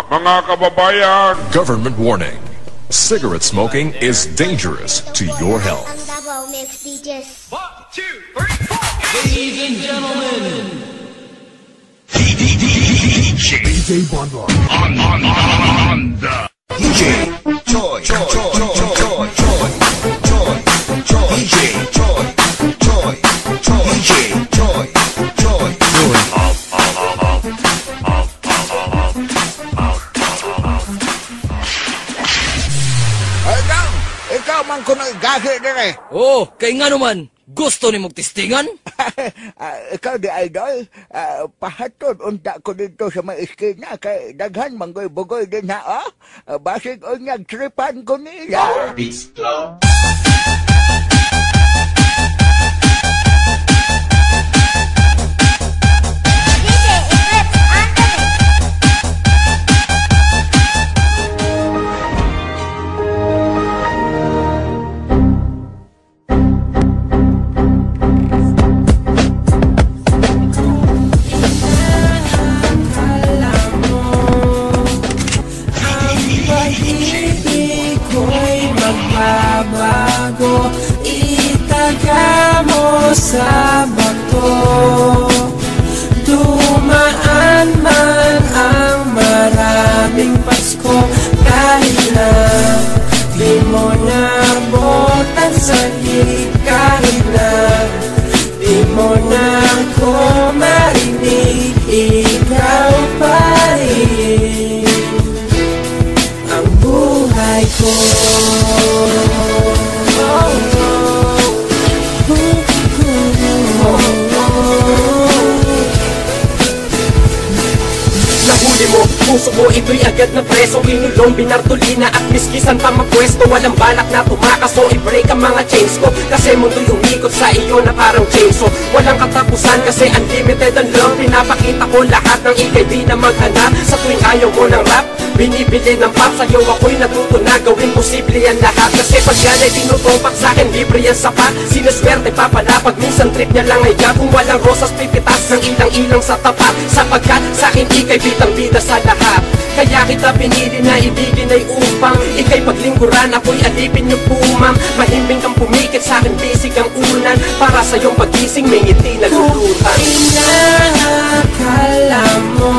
Mga kababayan! Government warning. Cigarette smoking is dangerous to your health. 1, 2, 3, 4. Ladies and gentlemen, DJ Bonbon on the DJ Choi Choi Choi Choi Choi Choi Choi DJ Choi Choi Choi DJ Choi Choi Ikaw man ko nagahi dire. Oh, kay nga naman, gusto ni mong tistingan? Ikaw di idol, pahatod unta ko dito sa mga iskina kay daghan manggoy-bugoy din ha, oh. Basig o nagtripan ko nila. Beats Club. Bago itaga mo sa bato, dumaan man ang maraming Pasko, kahit na di mo nabotan sa hilig, kahit na di mo na ako marinig, ikaw pa rin ang buhay ko. Puso mo ito'y agad na preso, kinulong, binartolina at miskisan pa mapwesto. Walang balak na tumakas o i-break ang mga chains ko, kasi mundo'y umikot sa iyo na parang chainsaw. Walang katapusan kasi unlimited ang love. Pinapakita ko lahat ng ikay di na maghanap. Sa tuwing ayaw mo ng rap, binibili ng pop. Sa'yo ako'y natuto na gawin posible yan lahat, kasi pag yan ay tinutupak sa'kin, libre yan sapat. Sinuswerte pa pala pag minsan trip niya lang ay gat. Kung walang rosas pipitas ng ilang-ilang sa tapat, sapagkat sa'kin ikay bitang-bida sa lahat. Kaya kita pinili na ibigin ay upang ikay paglingkuran, ako'y alipin yung pumam. Mahimbing kang pumikit sa'kin, bisig ang unan, para sa iyong pagising may ngiti na lulutan. Inaakala mo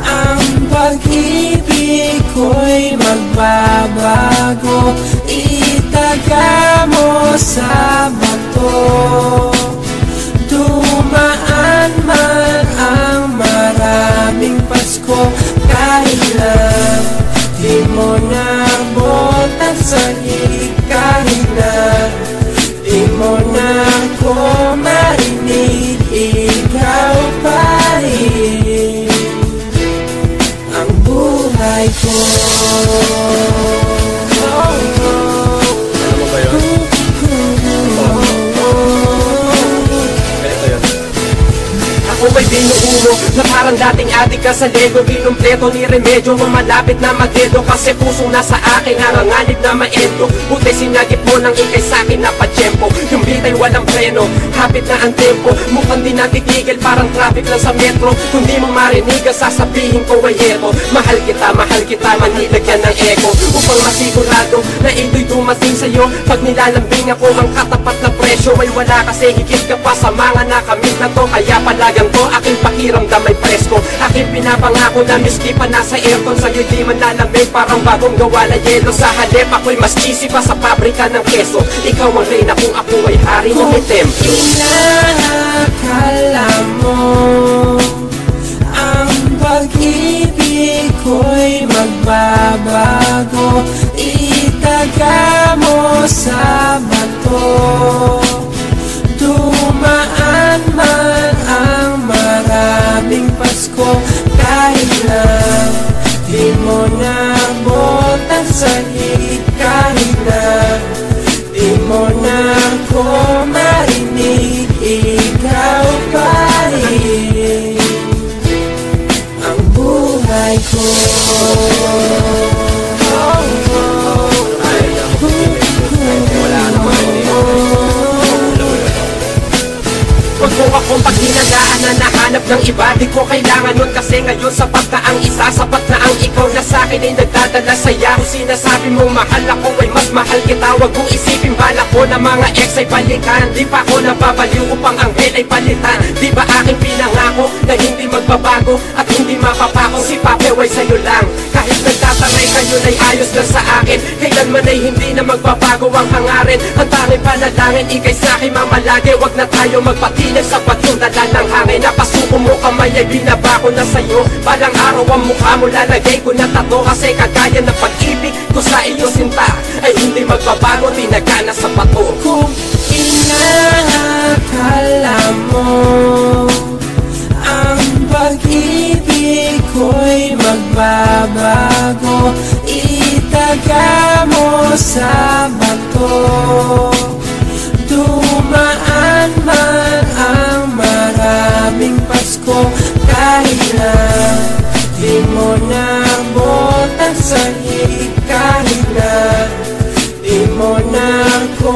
ang pag-ibig ko'y magbabago, itaga mo sa bato, dumaan man ang maraming Pasko, kahit na di mo nabotan sa hilig, kahit na di mo na ako marinig, ikaw pa rin ang buhay ko. Ano mo ba yun? Ako may binuulo na parang dating adik ka sa Lego, binumpleto ni Remedyo mo malapit na magdedo, kasi pusong nasa akin naranganib na maendo. Buti sinagip mo ng ikay sa'kin na patsyempo, yung bitay walang preno, hapit na ang tempo. Mukhang di natitigil, parang traffic lang sa metro. Kung di mo marinig ang sasabihin ko ay eto, mahal kita, manilagyan ng echo, upang masigurado na ito'y dumating sa'yo. Pag nilalambing ako ang katapat na presyo ay wala, kasi higit ka pa sa mga nakamit na to. Kaya palagang to, aking pakiramdam ay presko, aking pinapangako na miski pa nasa aircon, sa'yo di man lalamig, parang bagong gawa na yelo. Sa halip ako'y mas cheesy pa sa pabrika ng keso, ikaw ang reyna kung ako ay hari ng may templo. Inaakala mo ang pag-ibig ko'y magbabago, itaga mo sa bato, dumaan man ang maraming Pasko, kahit na di mo nabotan sa hilig, kahit na di mo na ako marinig, ikaw pa rin ang buhay ko. Wala ng iba. Di ko kailangan nun kasi ngayon sapat na ang isa. Sapat na ang ikaw na sa'kin ay nagdadala saya. Kung sinasabi mong mahal ako ay mas mahal kita. Huwag mong isipin bala ko na mga ex ay balikan. Di pa ako nababaliw upang ang hell ay palitan. Di ba aking pinangako na hindi magbabago at hindi mapapako? Si Pape ay sa'yo lang. Kahit nagtataray kayo ay ayos lang sa akin. Kailanman ay hindi na magbabago ang hangarin. Ang tanging panalangin, ikay sa'kin mamalagi. Huwag na tayo magpatinag sa bagyong dala ng hangin. Napasuko mo kamay ay binaba ko na sa'yo. Balang araw ang mukha mo lalagay ko na tato. Kasi kagaya ng pag-ibig ko sa iyo sinta ay hindi magbabago, tinagana sa bato. Kung inaakala mo ang pag-ibig ko'y magbabago, itaga mo sa bato. Dumaan man ang maraming Pasko, kahit na di mo nabotan sa hik, kahit na di mo na ko